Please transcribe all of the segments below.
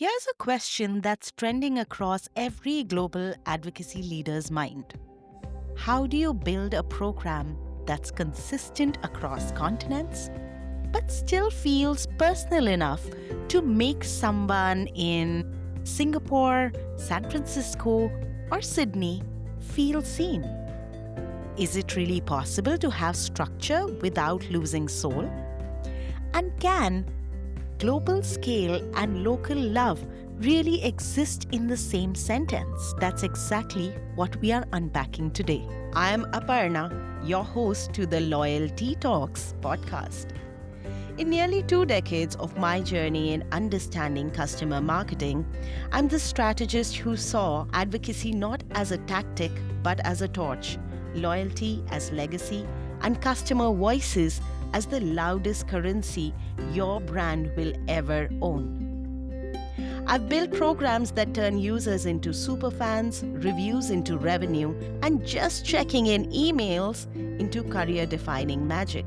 Here's a question that's trending across every global advocacy leader's mind. How do you build a program that's consistent across continents, but still feels personal enough to make someone in Singapore, San Francisco, or Sydney feel seen? Is it really possible to have structure without losing soul? And can global scale and local love really exist in the same sentence? That's exactly what we are unpacking today. I am Aparna, your host to the Loyalty Talks podcast. In nearly 2 decades of my journey in understanding customer marketing, I'm the strategist who saw advocacy not as a tactic but as a torch, loyalty as legacy, and customer voices as the loudest currency your brand will ever own. I've built programs that turn users into superfans, reviews into revenue, and just checking in emails into career-defining magic.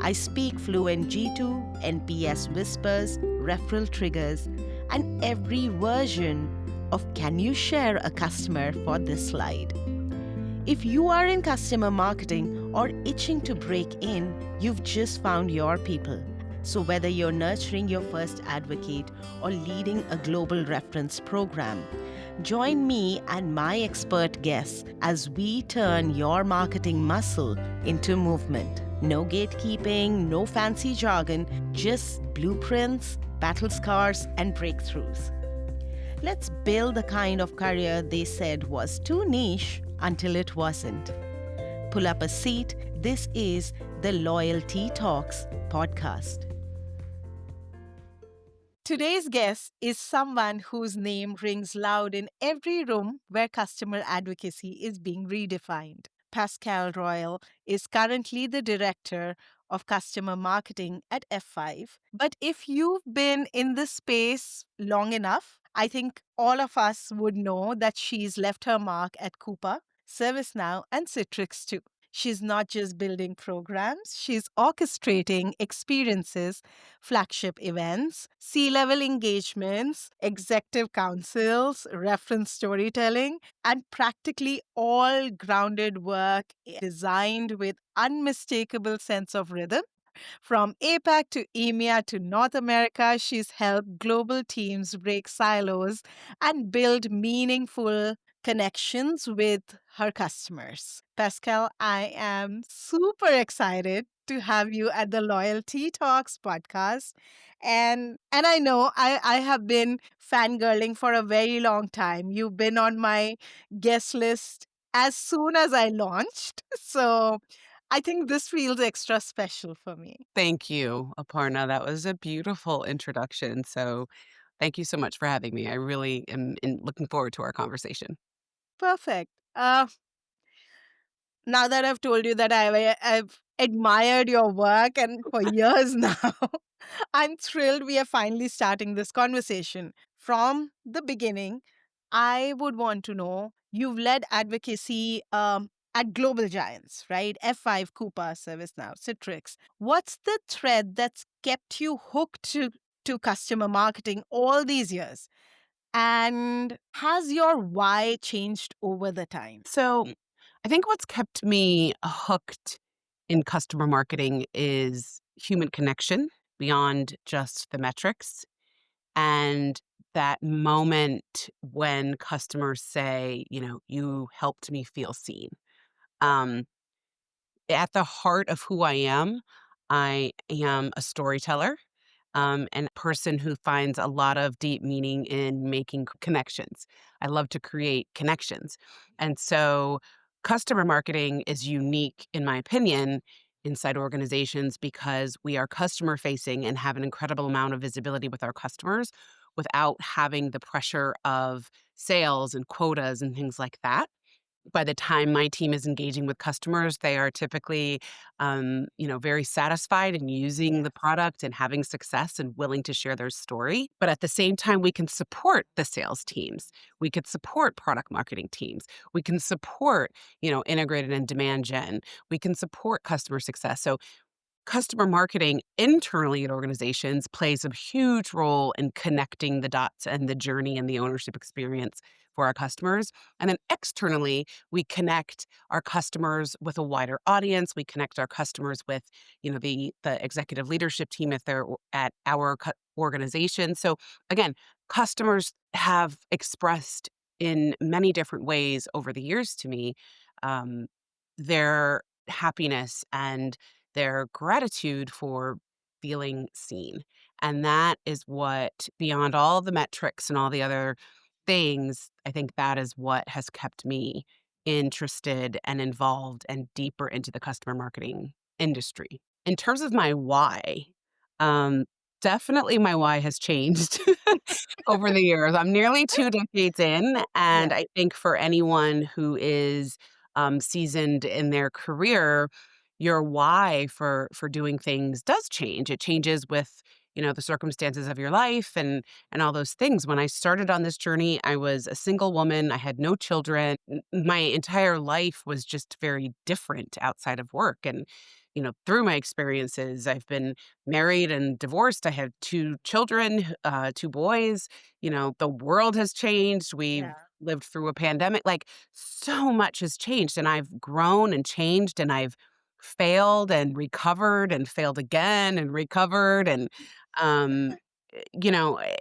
I speak fluent G2, NPS whispers, referral triggers, and every version of can you share a customer for this slide. If you are in customer marketing or itching to break in, you've just found your people. So whether you're nurturing your first advocate or leading a global reference program, join me and my expert guests as we turn your marketing muscle into movement. No gatekeeping, no fancy jargon, just blueprints, battle scars, and breakthroughs. Let's build the kind of career they said was too niche until it wasn't. Pull up a seat. This is the Loyalty Talks podcast. Today's guest is someone whose name rings loud in every room where customer advocacy is being redefined. Pascale Royal is currently the director of customer marketing at F5. But if you've been in this space long enough, I think all of us would know that she's left her mark at Coupa, ServiceNow, and Citrix too. She's not just building programs, she's orchestrating experiences, flagship events, C-level engagements, executive councils, reference storytelling, and practically all grounded work designed with unmistakable sense of rhythm. From APAC to EMEA to North America, she's helped global teams break silos and build meaningful connections with her customers. Pascal, I am super excited to have you at the Loyalty Talks podcast. And I know I have been fangirling for a very long time. You've been on my guest list as soon as I launched. So I think this feels extra special for me. Thank you, Aparna. That was a beautiful introduction. So thank you so much for having me. I really am looking forward to our conversation. Perfect. Now that I've told you that I've admired your work and for years now, I'm thrilled we are finally starting this conversation. From the beginning, I would want to know you've led advocacy at global giants, right? F5, Coupa, ServiceNow, Citrix. What's the thread that's kept you hooked to customer marketing all these years? And has your why changed over the time? So I think what's kept me hooked in customer marketing is human connection beyond just the metrics. And that moment when customers say, you helped me feel seen. Um, at the heart of who I am a storyteller, and a person who finds a lot of deep meaning in making connections. I love to create connections. And so customer marketing is unique, in my opinion, inside organizations because we are customer facing and have an incredible amount of visibility with our customers without having the pressure of sales and quotas and things like that. By the time my team is engaging with customers, they are typically, very satisfied in using the product and having success and willing to share their story. But at the same time, we can support the sales teams. We could support product marketing teams. We can support, integrated and demand gen. We can support customer success. So customer marketing internally at organizations plays a huge role in connecting the dots and the journey and the ownership experience for our customers. And then externally, we connect our customers with a wider audience. We connect our customers with, the executive leadership team if they're at our organization. So again, customers have expressed in many different ways over the years to me um, their happiness and their gratitude for feeling seen. And that is what, beyond all the metrics and all the other things, I think that is what has kept me interested and involved and deeper into the customer marketing industry. In terms of my why, um, definitely my why has changed over the years. I'm nearly 2 decades in, and Yeah. I think for anyone who is, seasoned in their career, your why for doing things does change. It changes with, the circumstances of your life and all those things. When I started on this journey, I was a single woman. I had no children. My entire life was just very different outside of work. And, through my experiences, I've been married and divorced. I have 2 children, 2 boys. The world has changed. We've Yeah. lived through a pandemic. Like, so much has changed, and I've grown and changed, and I've failed and recovered and failed again and recovered. And, um, you know, eh,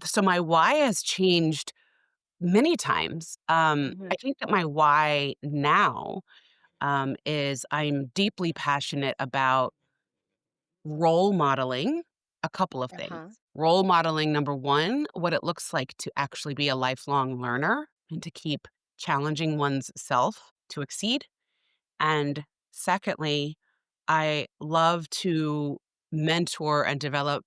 so my why has changed many times. I Mhm. think that my why now is I'm deeply passionate about role modeling a couple of things. Uh-huh. Role modeling, number one, what it looks like to actually be a lifelong learner and to keep challenging one's self to exceed. And secondly, I love to mentor and develop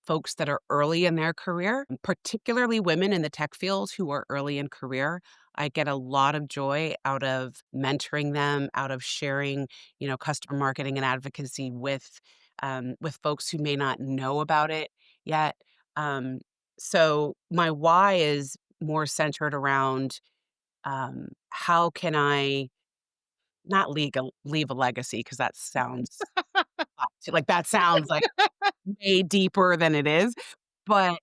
folks that are early in their career, particularly women in the tech field who are early in career. I get a lot of joy out of mentoring them, out of sharing, customer marketing and advocacy with folks who may not know about it yet. Um, so my why is more centered around how can I not leave a legacy, because that sounds like that sounds like way deeper than it is, but,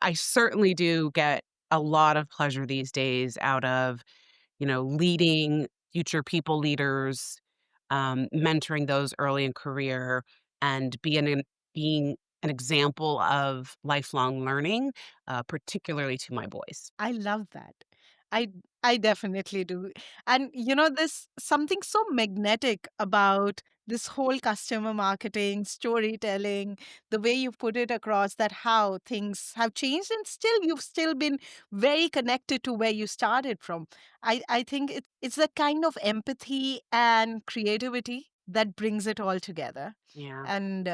I certainly do get a lot of pleasure these days out of, leading future people leaders, mentoring those early in career, and being an example of lifelong learning, particularly to my boys. I love that. I I definitely do. And there's something so magnetic about this whole customer marketing, storytelling, the way you put it across that how things have changed and still you've still been very connected to where you started from. I think it's the kind of empathy and creativity that brings it all together. Yeah. And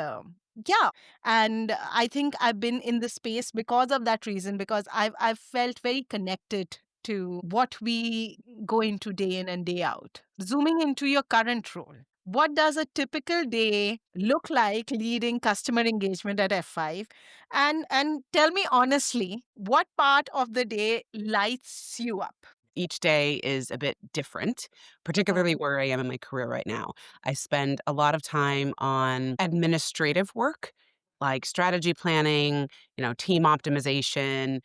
yeah, and I think I've been in this space because of that reason, because I've felt very connected to what we go into day in and day out. Zooming into your current role, what does a typical day look like leading customer engagement at F5? And tell me honestly, what part of the day lights you up? Each day is a bit different, particularly where I am in my career right now. I spend a lot of time on administrative work, like strategy planning, team optimization,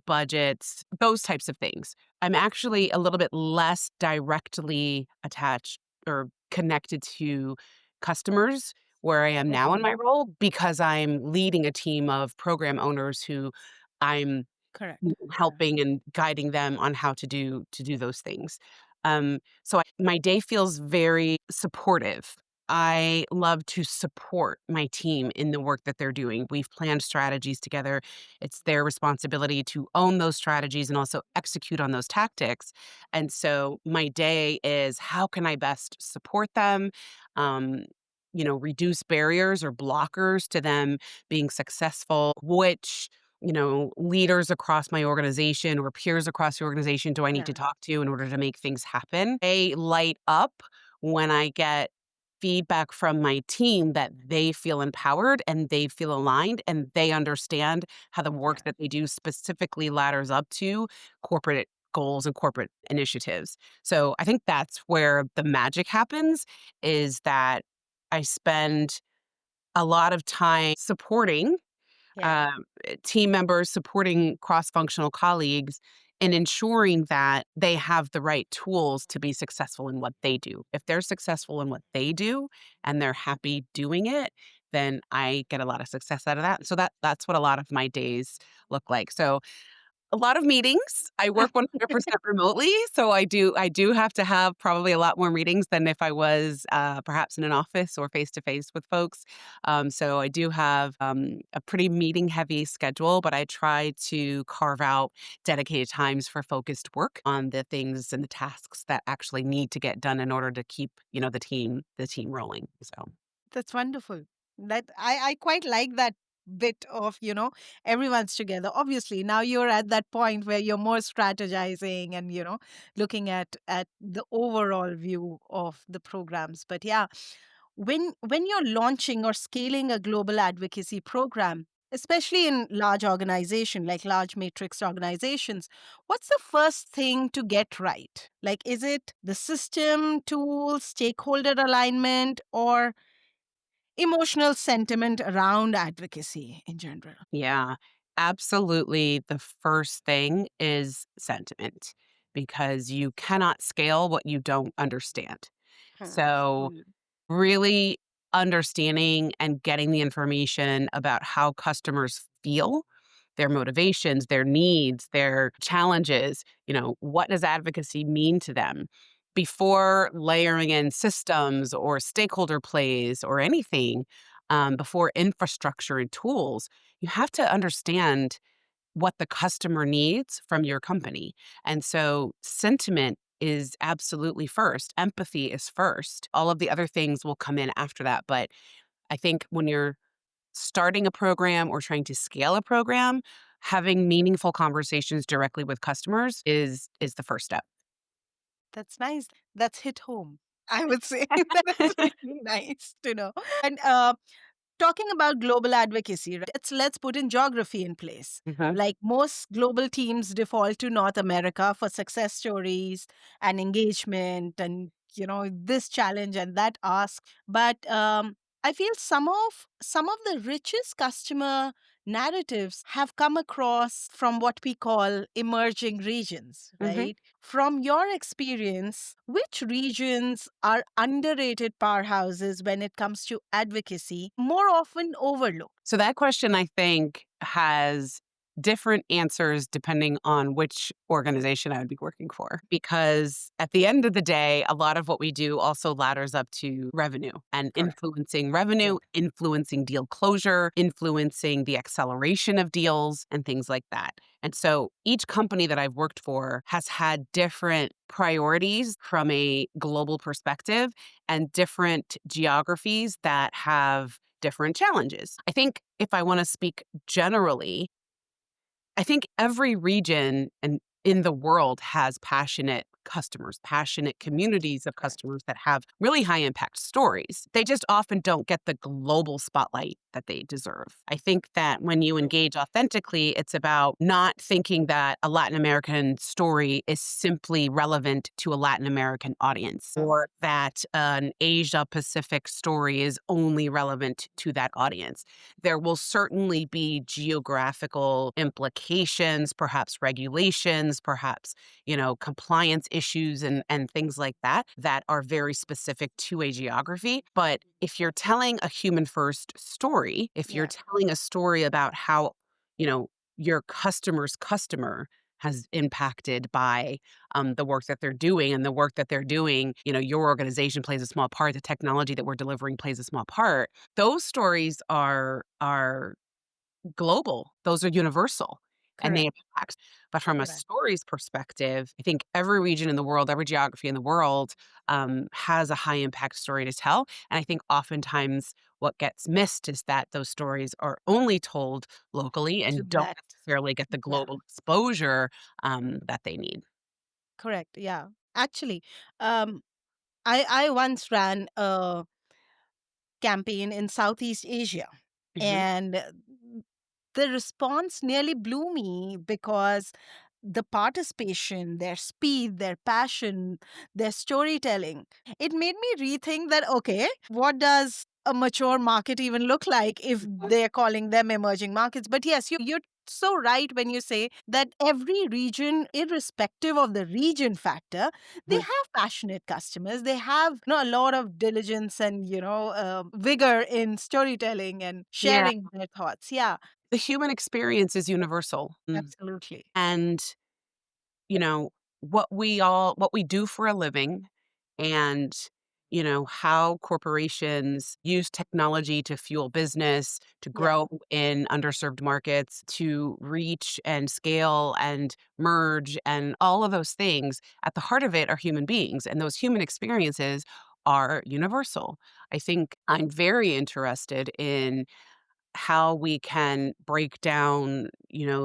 budgets, those types of things. I'm actually a little bit less directly attached or connected to customers where I am now in Mhm. my role, because I'm leading a team of program owners who I'm Correct. Yeah. helping and guiding them on how to do those things. My day feels very supportive. I love to support my team in the work that they're doing. We've planned strategies together. It's their responsibility to own those strategies and also execute on those tactics. And so my day is, how can I best support them? Um, reduce barriers or blockers to them being successful, which leaders across my organization or peers across the organization do I need to Yeah. talk to in order to make things happen? They light up when I get feedback from my team that they feel empowered and they feel aligned and they understand how the work Yeah. that they do specifically ladders up to corporate goals and corporate initiatives. So I think that's where the magic happens, is that I spend a lot of time supporting Yeah. um, team members, supporting cross functional colleagues, and ensuring that they have the right tools to be successful in what they do. If they're successful in what they do and they're happy doing it, then I get a lot of success out of that. So that's what a lot of my days look like. So a lot of meetings. I work 100% remotely, so I do have to have probably a lot more meetings than if I was, perhaps in an office or face to face with folks. So I do have, a pretty meeting-heavy schedule, but I try to carve out dedicated times for focused work on the things and the tasks that actually need to get done in order to keep, the team rolling, so. That's wonderful. That I quite like that bit of, everyone's together. Obviously, now you're at that point where you're more strategizing and, looking at the overall view of the programs. But yeah, when you're launching or scaling a global advocacy program, especially in large organization like large matrix organizations, what's the first thing to get right? Like, is it the system, tools, stakeholder alignment, or emotional sentiment around advocacy in general? Yeah, absolutely. The first thing is sentiment because you cannot scale what you don't understand. Hmm. So, Mm. really understanding and getting the information about how customers feel, their motivations, their needs, their challenges, what does advocacy mean to them before layering in systems or stakeholder plays or anything, before infrastructure and tools, you have to understand what the customer needs from your company. And so sentiment is absolutely first. Empathy is first. All of the other things will come in after that. But I think when you're starting a program or trying to scale a program, having meaningful conversations directly with customers is the first step. That's nice. That's hit home. I would say that is really nice to know. And talking about global advocacy, right? Let's put in geography in place. Mhm. Like most global teams default to North America for success stories and engagement and this challenge and that ask. But I feel some of the richest customer narratives have come across from what we call emerging regions, Mhm. right? From your experience, which regions are underrated powerhouses when it comes to advocacy, more often overlooked? So that question, I think, has different answers depending on which organization I would be working for. Because at the end of the day, a lot of what we do also ladders up to revenue and Correct. influencing revenue, Yeah. influencing deal closure, influencing the acceleration of deals, and things like that. And so each company that I've worked for has had different priorities from a global perspective and different geographies that have different challenges. I think if I want to speak generally, I think every region and in the world has passionate customers, passionate communities of Correct. customers that have really high impact stories. They just often don't get the global spotlight that they deserve. I think that when you True. engage authentically, it's about not thinking that a Latin American story is simply relevant to a Latin American audience Mm. or that an Asia Pacific story is only relevant to that audience. There will certainly be geographical implications, perhaps regulations, perhaps, compliance issues and things like that that are very specific to a geography. But if you're telling a human first story, if you're Yeah. telling a story about how, you know, your customer's customer has impacted by the work that they're doing and the work that they're doing, your organization plays a small part, the technology that we're delivering plays a small part. Those stories are global. Those are universal and they Correct. impact. But from a Correct. stories perspective, I think every region in the world, every geography in the world has a high impact story to tell. And I think oftentimes what gets missed is that those stories are only told locally To and don't that. necessarily get the Yeah. global exposure that they need. Correct. Yeah. Actually, um, I once ran a campaign in Southeast Asia, Mhm. and the response nearly blew me because the participation, their speed, their passion, their storytelling, it made me rethink that, okay, what does a mature market even look like if they're calling them emerging markets? But yes, you're so right when you say that every region, irrespective of the region factor, they Mhm. have passionate customers. They have a lot of diligence and vigor in storytelling and Yeah. sharing their thoughts. Yeah, The human experience is universal. absolutely. And you know, what we do for a living and, how corporations use technology to fuel business, to Yeah. grow in underserved markets, to reach and scale and merge and all of those things. At the heart of it are human beings, and those human experiences are universal. I think I'm very interested in how we can break down,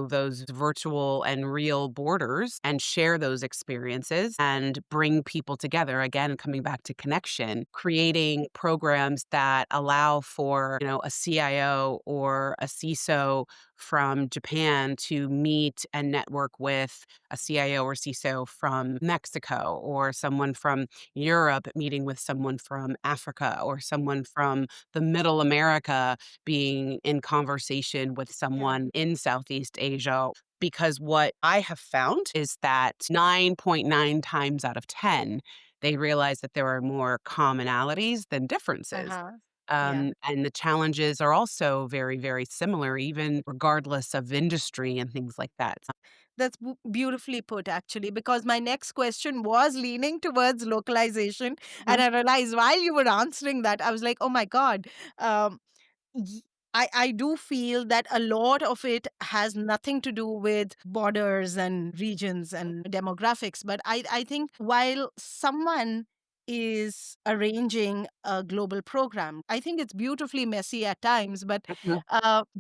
those virtual and real borders and share those experiences and bring people together. Again, coming back to connection, creating programs that allow for, a CIO or a CISO from Japan to meet and network with a CIO or CISO from Mexico, or someone from Europe meeting with someone from Africa, or someone from the middle America being in conversation with Yeah. someone in Southeast Asia. Because what I have found is that 9.9 times out of 10, they realize that there are more commonalities than differences. Uh-huh. Yeah. And the challenges are also very, very similar, even regardless of industry and things like that. That's beautifully put, actually, because my next question was leaning towards localization. And Mhm. I realized while you were answering that, I was like, oh my God. Um, y- I do feel that a lot of it has nothing to do with borders and regions and demographics. But I think while someone is arranging a global program, I think it's beautifully messy at times. But Mhm.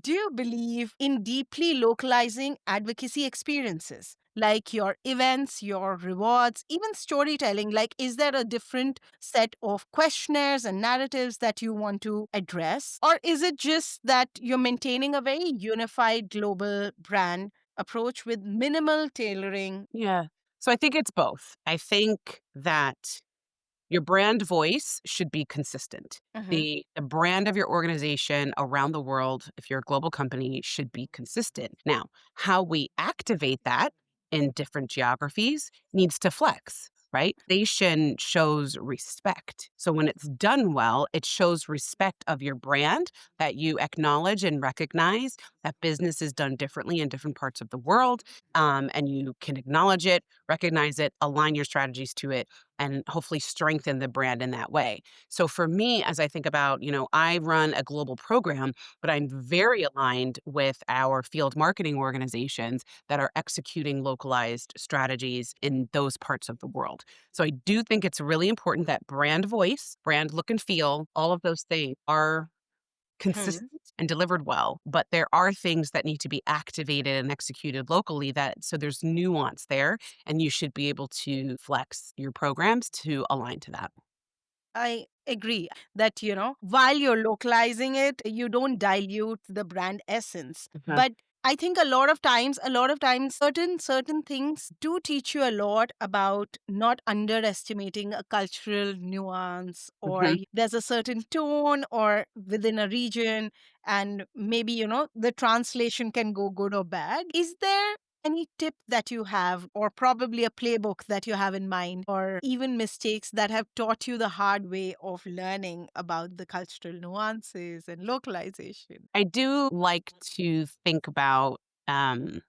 do you believe in deeply localizing advocacy experiences? Like your events, your rewards, even storytelling. Like, is there a different set of questionnaires and narratives that you want to address? Or is it just that you're maintaining a very unified global brand approach with minimal tailoring? Yeah. So I think it's both. I think that your brand voice should be consistent. Hmm. The brand of your organization around the world, if you're a global company, should be consistent. Now, how we activate that in different geographies needs to flex, right? Nation shows respect. So when it's done well, it shows respect of your brand, that you acknowledge and recognize that business is done differently in different parts of the world. And you can acknowledge it, recognize it, align your strategies to it, and hopefully strengthen the brand in that way. So for me, as I think about, I run a global program, but I'm very aligned with our field marketing organizations that are executing localized strategies in those parts of the world. So I do think it's really important that brand voice, brand look and feel, all of those things are Hmm. consistent and delivered well, but there are things that need to be activated and executed locally, that so there's nuance there, and you should be able to flex your programs to align to that. I agree that, while you're localizing it, you don't dilute the brand essence. Mhm. But I think a lot of times, certain things do teach you a lot about not underestimating a cultural nuance, or Mhm. there's a certain tone or within a region, and maybe, the translation can go good or bad. Is there any tip that you have, or probably a playbook that you have in mind, or even mistakes that have taught you the hard way of learning about the cultural nuances and localization? I do like to think about, um,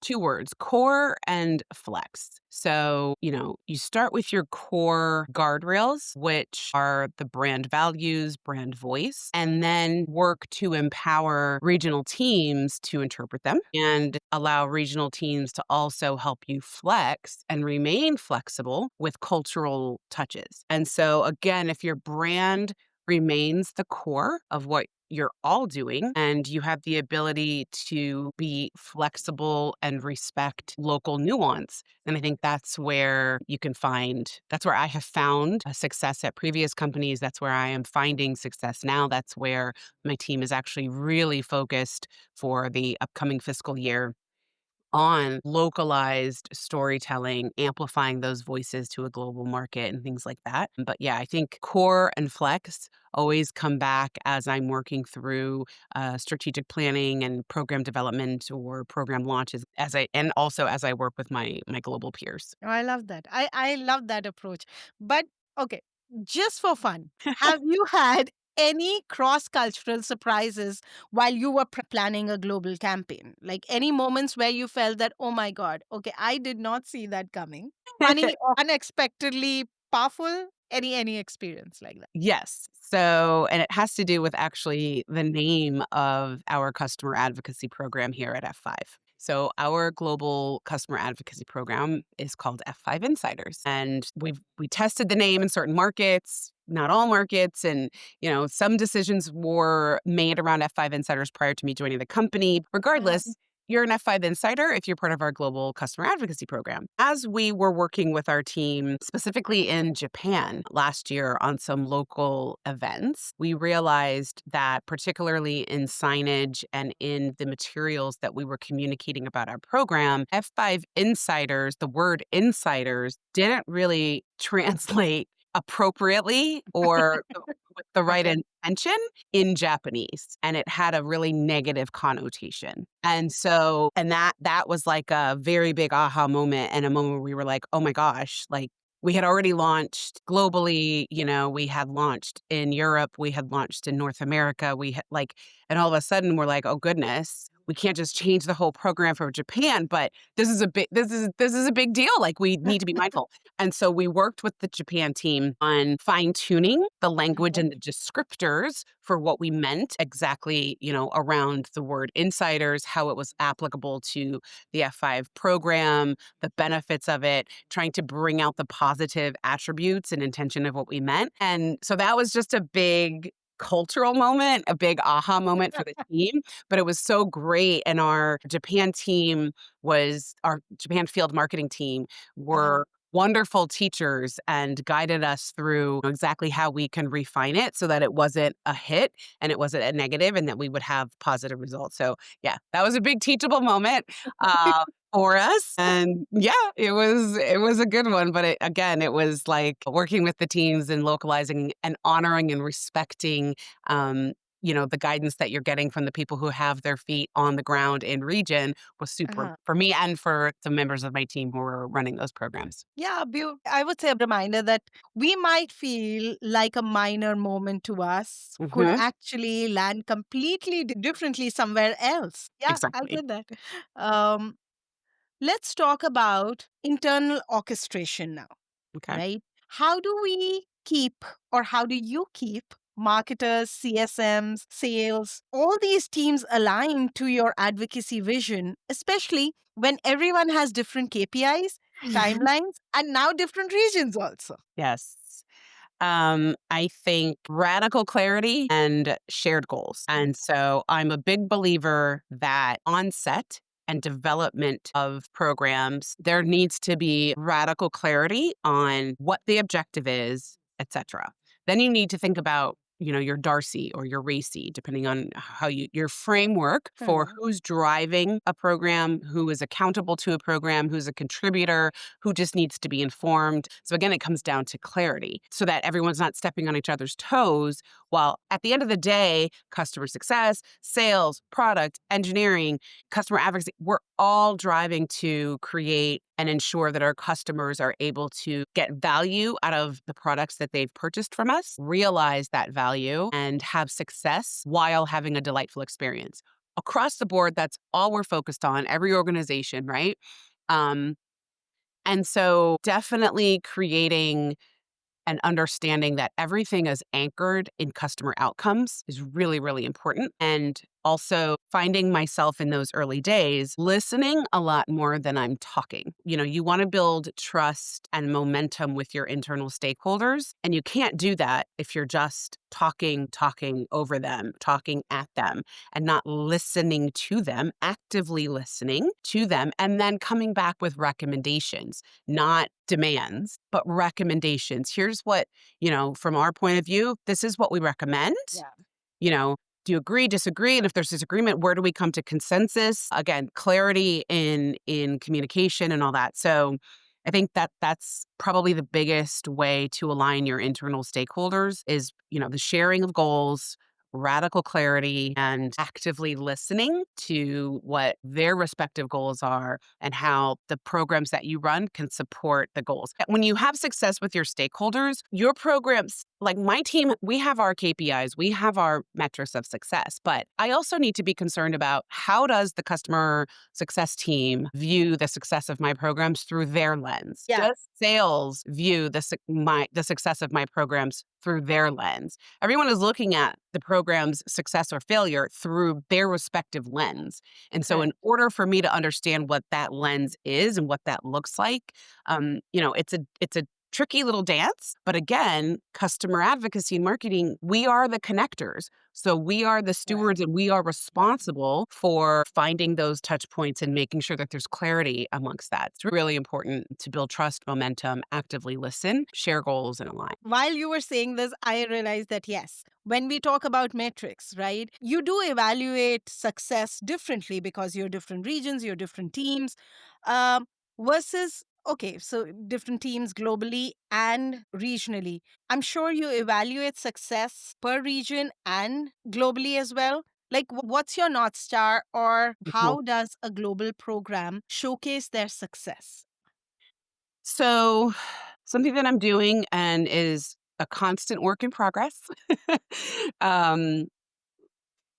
2 words, core and flex. So, you start with your core guardrails, which are the brand values, brand voice, and then work to empower regional teams to interpret them and allow regional teams to also help you flex and remain flexible with cultural touches. And so, again, if your brand remains the core of what you're all doing, and you have the ability to be flexible and respect local nuance, then I think that's where I have found a success at previous companies. That's where I am finding success now. That's where my team is actually really focused for the upcoming fiscal year. on localized storytelling, amplifying those voices to a global market and things like that. But yeah, I think core and flex always come back as I'm working through strategic planning and program development or program launches and also as I work with my global peers. Oh, I love that. I love that approach. But okay, just for fun, have you had any cross cultural surprises while you were planning a global campaign? Like any moments where you felt that, oh my God, okay, I did not see that coming. Funny or unexpectedly powerful? Any experience like that? Yes. So, and it has to do with actually the name of our customer advocacy program here at F5. So, our global customer advocacy program is called F5 Insiders. And we tested the name in certain markets, not all markets, and some decisions were made around F5 Insiders prior to me joining the company. Uh-huh. Regardless, you're an F5 Insider if you're part of our global customer advocacy program. As we were working with our team, specifically in Japan last year on some local events, we realized that particularly in signage and in the materials that we were communicating about our program, F5 Insiders, the word insiders, didn't really translate appropriately or with the right Okay. intention in Japanese, and it had a really negative connotation. And that was like a very big aha moment and a moment where we were like, "Oh my gosh," like we had already launched globally, we had launched in Europe, we had launched in North America, we had and all of a sudden we're like, "Oh goodness, we can't just change the whole program for Japan, but this is a big deal. Like we need to be mindful." And so we worked with the Japan team on fine-tuning the language and the descriptors for what we meant exactly, around the word insiders, how it was applicable to the F5 program, the benefits of it, trying to bring out the positive attributes and intention of what we meant. And so that was just a big cultural moment, a big aha moment for the team, but it was so great. And our Japan field marketing team Uh-huh. were wonderful teachers and guided us through exactly how we can refine it so that it wasn't a hit and it wasn't a negative and that we would have positive results. So yeah, that was a big teachable moment for us. And yeah, it was a good one. But again, it was like working with the teams and localizing and honoring and respecting the guidance that you're getting from the people who have their feet on the ground in region was super Uh-huh. for me and for the members of my team who were running those programs. Yeah, I would say a reminder that we might feel like a minor moment to us could Mhm. actually land completely differently somewhere else. Yeah, I Exactly. get that. Um, let's talk about internal orchestration now, Okay. right? How do we keep, or how do you keep marketers, CSMs, sales, all these teams aligned to your advocacy vision, especially when everyone has different KPIs, timelines, and now different regions also? Yes. I think radical clarity and shared goals. And so I'm a big believer that onset and development of programs, there needs to be radical clarity on what the objective is, etc. Then you need to think about your Darcy or your Racy, depending on how your framework for Hmm. who's driving a program, who is accountable to a program, who's a contributor, who just needs to be informed. So again, it comes down to clarity so that everyone's not stepping on each other's toes. While at the end of the day, customer success, sales, product, engineering, customer advocacy, we're all driving to create and ensure that our customers are able to get value out of the products that they've purchased from us, realize that value, and have success while having a delightful experience. Across the board, that's all we're focused on, every organization, right? Um, and so definitely creating and understanding that everything is anchored in customer outcomes is really, really important. And also finding myself in those early days, listening a lot more than I'm talking. You want to build trust and momentum with your internal stakeholders. And you can't do that if you're just talking over them, talking at them, and not listening to them, actively listening to them, and then coming back with recommendations, not demands, but recommendations. Here's what, from our point of view, this is what we recommend. Yeah. You know, Do you agree, disagree? And if there's disagreement, where do we come to consensus? Again, clarity in communication and all that. So I think that that's probably the biggest way to align your internal stakeholders is, the sharing of goals, radical clarity, and actively listening to what their respective goals are and how the programs that you run can support the goals. When you have success with your stakeholders, your programs, like my team, we have our KPIs, we have our metrics of success, but I also need to be concerned about how does the customer success team view the success of my programs through their lens? Yeah. Does sales view the success of my programs through their lens? Everyone is looking at the program's success or failure through their respective lens. And so in Correct. order for me to understand what that lens is and what that looks like, it's a tricky little dance. But again, customer advocacy and marketing, we are the connectors. So we are the Correct. stewards and we are responsible for finding those touch points and making sure that there's clarity amongst that. It's really important to build trust, momentum, actively listen, share goals, and align. While you were saying this, I realized that yes, when we talk about metrics, right, you do evaluate success differently because you're different regions, you're different teams, um, versus, okay, so different teams globally and regionally. I'm sure you evaluate success per region and globally as well. Like, what's your North Star, or Mhm. how does a global program showcase their success? So, something that I'm doing and is a constant work in progress um,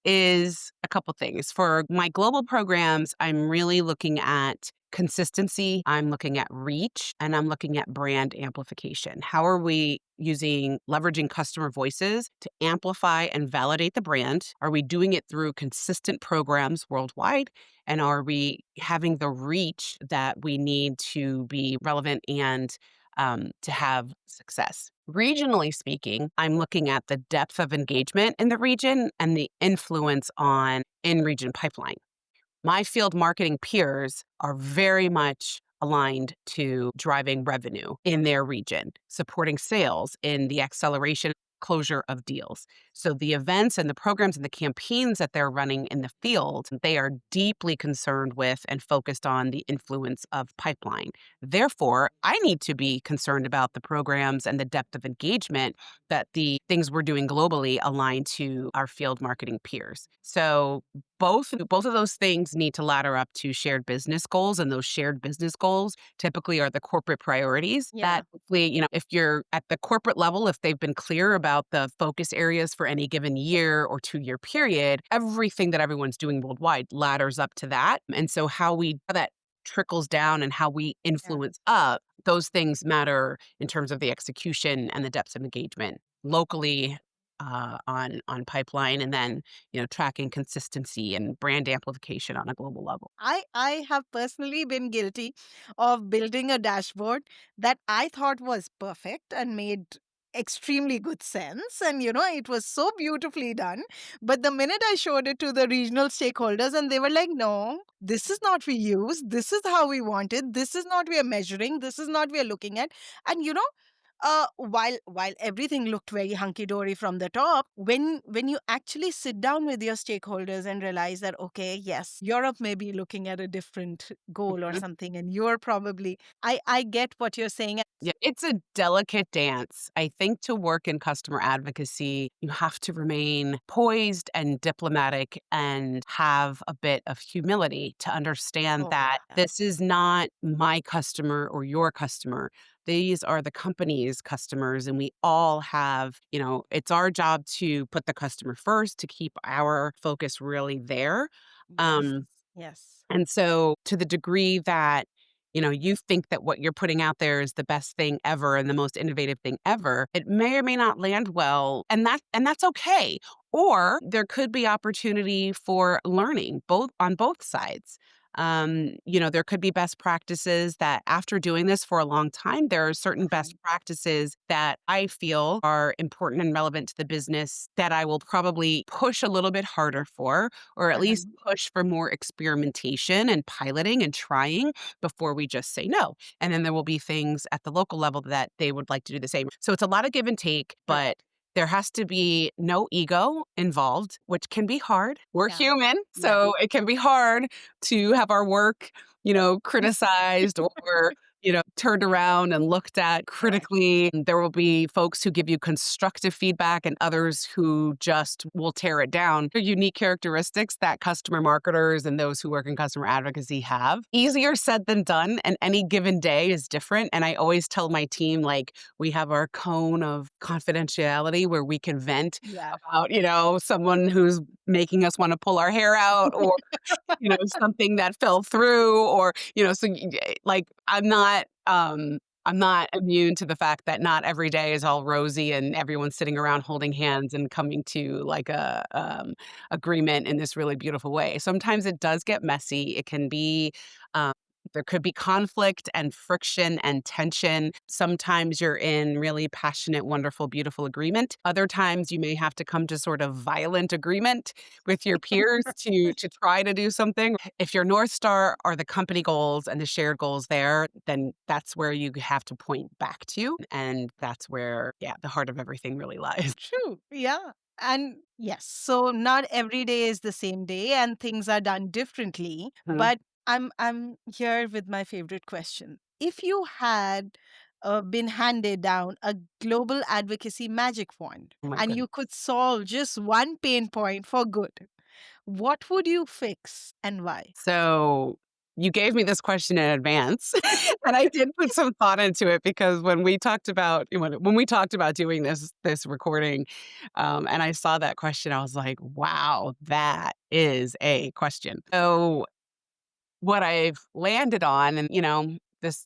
is a couple things. For my global programs, I'm really looking at consistency, I'm looking at reach, and I'm looking at brand amplification. How are we leveraging customer voices to amplify and validate the brand? Are we doing it through consistent programs worldwide? And are we having the reach that we need to be relevant and to have success? Regionally speaking, I'm looking at the depth of engagement in the region and the influence on in region pipeline. My field marketing peers are very much aligned to driving revenue in their region, supporting sales in the acceleration closure of deals. So the events and the programs and the campaigns that they're running in the field, they are deeply concerned with and focused on the influence of pipeline. Therefore, I need to be concerned about the programs and the depth of engagement that the things we're doing globally align to our field marketing peers. So both of those things need to ladder up to shared business goals, and those shared business goals typically are the corporate priorities Yeah. that hopefully, if you're at the corporate level, if they've been clear about the focus areas for any given year or 2-year period, everything that everyone's doing worldwide ladders up to that. And so how that trickles down and how we Yeah. influence up, those things matter in terms of the execution and the depths of engagement locally on pipeline, and then tracking consistency and brand amplification on a global level. I have personally been guilty of building a dashboard that I thought was perfect and made extremely good sense, and it was so beautifully done. But the minute I showed it to the regional stakeholders, and they were like, no, this is not we use, this is how we want it, this is not we are measuring, this is not we are looking at. And while everything looked very hunky dory from the top, when you actually sit down with your stakeholders and realize that, okay, yes, Europe may be looking at a different goal or Mhm. something, and you're probably, I get what you're saying. Yeah, it's a delicate dance. I think to work in customer advocacy, you have to remain poised and diplomatic and have a bit of humility to understand Oh that yeah. this is not my customer or your customer. These are the company's customers, and we all have, it's our job to put the customer first, to keep our focus really there. Yes. Um, Yes. and so to the degree that, you think that what you're putting out there is the best thing ever and the most innovative thing ever, it may or may not land well, and that's okay. Or there could be opportunity for learning on both sides. There could be best practices that after doing this for a long time, there are certain best practices that I feel are important and relevant to the business that I will probably push a little bit harder for, or at Uh-huh. least push for more experimentation and piloting and trying before we just say no. And then there will be things at the local level that they would like to do the same. So it's a lot of give and take, Correct. but There has to be no ego involved, which can be hard. We're Yeah. human, Yeah. so it can be hard to have our work, criticized or, turned around and looked at Correct. critically. There will be folks who give you constructive feedback and others who just will tear it down. They're unique characteristics that customer marketers and those who work in customer advocacy have. Easier said than done, and any given day is different. And I always tell my team, like, we have our cone of confidentiality where we can vent Yeah. about, someone who's making us want to pull our hair out or, something that fell through or, like I'm not immune to the fact that not every day is all rosy and everyone's sitting around holding hands and coming to like a agreement in this really beautiful way. Sometimes it does get messy. It can be um, there could be conflict and friction and tension. Sometimes you're in really passionate, wonderful, beautiful agreement. Other times you may have to come to sort of violent agreement with your peers to try to do something. If your North Star are the company goals and the shared goals there, then that's where you have to point back to. And that's where, yeah, the heart of everything really lies. True. Yeah. And yes, so not every day is the same day and things are done differently, Mhm. but I'm here with my favorite question. If you had been handed down a global advocacy magic wand Oh my and goodness. you could solve just one pain point for good, what would you fix and why? So you gave me this question in advance, and I did put some thought into it because when we talked about doing this recording, and I saw that question, I was like, "Wow, that is a question." So what I've landed on, and this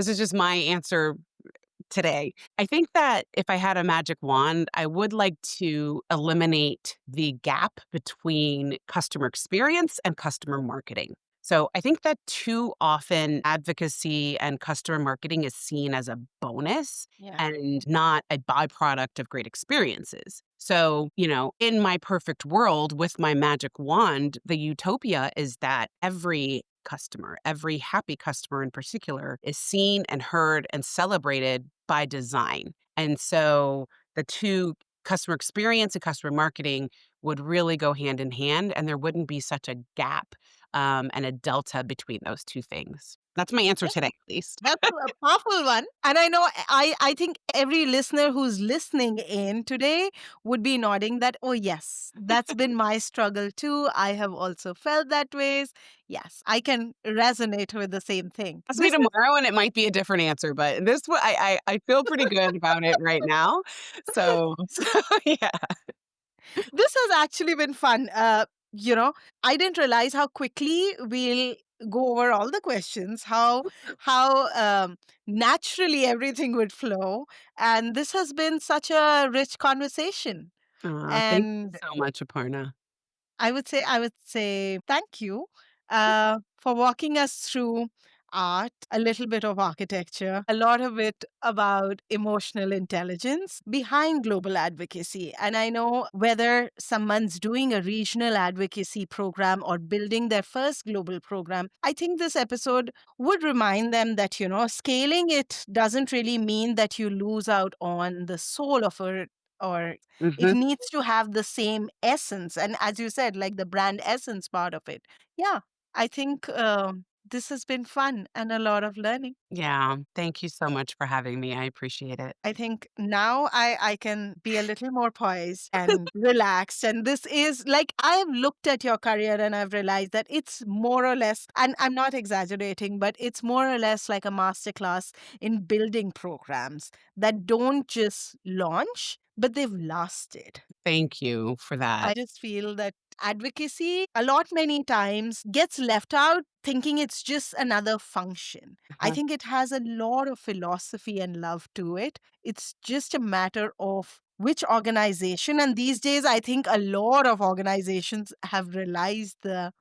is just my answer today. I think that if I had a magic wand, I would like to eliminate the gap between customer experience and customer marketing. So I think that too often advocacy and customer marketing is seen as a bonus Yeah. and not a byproduct of great experiences. So, in my perfect world with my magic wand, the utopia is that every customer, every happy customer in particular, is seen and heard and celebrated by design. And so the two, customer experience and customer marketing, would really go hand in hand, and there wouldn't be such a gap and a delta between those two things. That's my answer today, at least. That's a powerful one. And I know I think every listener who's listening in today would be nodding that, oh, yes, that's been my struggle too. I have also felt that ways. Yes, I can resonate with the same thing. Ask me tomorrow, and it might be a different answer, but this one, I feel pretty good about it right now. So yeah. This has actually been fun. I didn't realize how quickly we'll go over all the questions, how naturally everything would flow, and this has been such a rich conversation. Thank you And so much, Aparna. I would say thank you for walking us through art, a little bit of architecture, a lot of it about emotional intelligence behind global advocacy. And I know whether someone's doing a regional advocacy program or building their first global program, I think this episode would remind them that, scaling it doesn't really mean that you lose out on the soul of it, or it Mhm. needs to have the same essence. And as you said, like the brand essence part of it. Yeah, I think this has been fun and a lot of learning. Yeah, thank you so much for having me. I appreciate it. I think now I can be a little more poised and relaxed. And this is like I've looked at your career and I've realized that it's more or less, and I'm not exaggerating, but it's more or less like a masterclass in building programs that don't just launch, but they've lasted. Thank you for I that. just feel that advocacy a lot many times gets left out thinking it's just another function. I Uh-huh. think it has a lot of philosophy and love to it. It's just a matter of which organization. And these days, I think a lot of organizations have realized the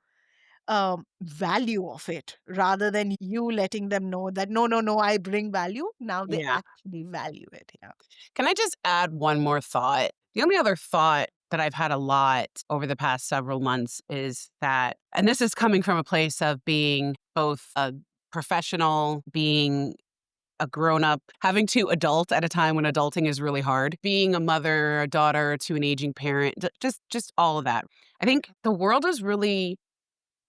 value of it rather than you letting them know that, no, no, no, I bring value. Now they Yeah. actually value it. Yeah. Can I just add one more thought? The only other thought that I've had a lot over the past several months is that, and this is coming from a place of being both a professional, being a grown-up, having to adult at a time when adulting is really hard, being a mother, a daughter to an aging parent, just all of that. I think the world is really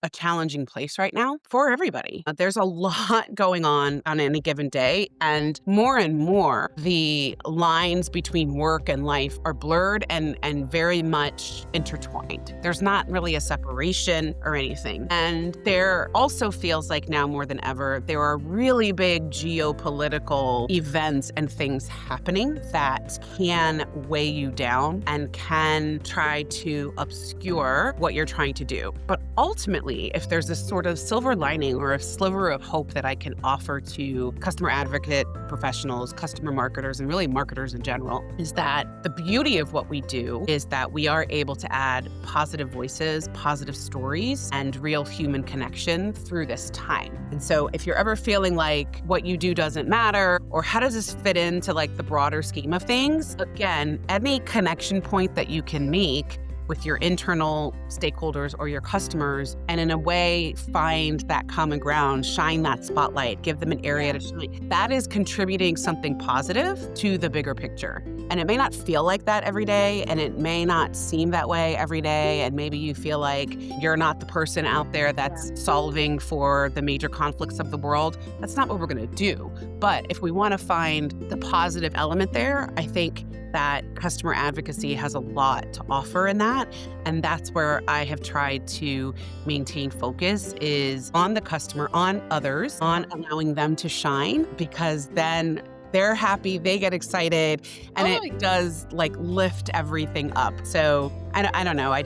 a challenging place right now for everybody. There's a lot going on any given day, and more, the lines between work and life are blurred and very much intertwined. There's not really a separation or anything. And there also feels like now more than ever, there are really big geopolitical events and things happening that can weigh you down and can try to obscure what you're trying to do. But ultimately, if there's this sort of silver lining or a sliver of hope that I can offer to customer advocate professionals, customer marketers, and really marketers in general, is that the beauty of what we do is that we are able to add positive voices, positive stories, and real human connection through this time. And so if you're ever feeling like what you do doesn't matter, or how does this fit into like the broader scheme of things, again, any connection point that you can make with your internal stakeholders or your customers, and in a way find that common ground, shine that spotlight, give them an area to shine. That is contributing something positive to the bigger picture. And it may not feel like that every day, and it may not seem that way every day, and maybe you feel like you're not the person out there that's solving for the major conflicts of the world. That's not what we're gonna do. But if we wanna find the positive element there, I think that customer advocacy has a lot to offer in that. And that's where I have tried to maintain focus, is on the customer, on others, on allowing them to shine, because then they're happy, they get excited, and it does like lift everything up. So I don't know. I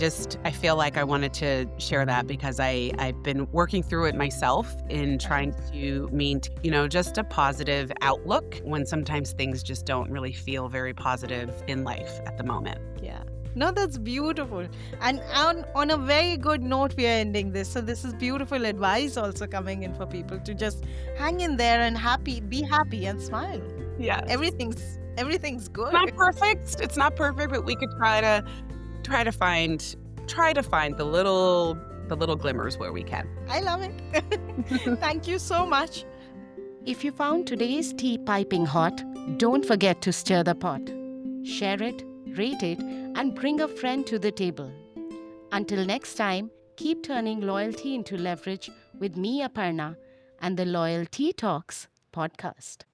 feel like I wanted to share that because I've been working through it myself in trying to maintain, just a positive outlook when sometimes things just don't really feel very positive in life at the moment. Yeah. No, that's beautiful. And on a very good note, we are ending this. So this is beautiful advice also coming in for people to just hang in there and be happy and smile. Yeah. Everything's good. It's not perfect, but we could try to find the little glimmers where we can. I love it. Thank you so much. If you found today's tea piping hot, don't forget to stir the pot. Share it, rate it, and bring a friend to the table. Until next time, keep turning loyalty into leverage with me, Aparna, and the Loyalty Talks podcast.